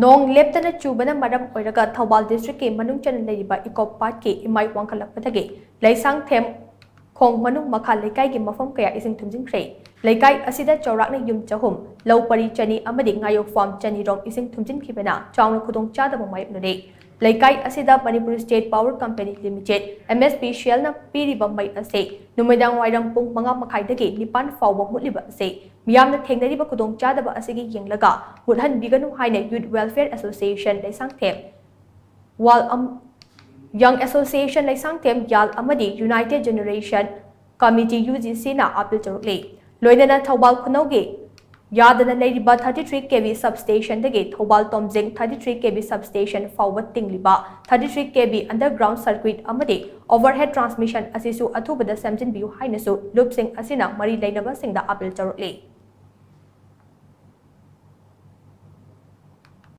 Nong leptana chubana maram oiraga Thoubal District ke manung channa leiriba Ikop Pat ke Imai Wangkhatlakpadagi Leishangthem Khongmanung Makha Leikai ke Mapham kaya Isihing Thumjinkhre Leikai asida chaurakna yum chahum lau pari chani amadi ngayok farm chani rom Isihing Thumjinkhre chauna khudong chadaba mayapnade Leikai asida Manipuri State Power Company Limited MSP na piriba mai ase numedang wairam pung mga makaidagi nipan fawba mutliba ase miyamna thengnariba khudong chadaba asigi yenglaga muthan biganu haina Youth Welfare Association Leishangthem Young Association Leishangthem Yal amadi United Generation Committee UGC na appeal charukle loinana Thoubal khunaugi yadana leiriba 33 kV substation dagi Thoubal Tomjing 33 kV substation fawba tingliba 33 kV underground circuit amadi overhead transmission asisu athubada samjinbiu hainasu loopsing asina mari leinaba singda appeal charukle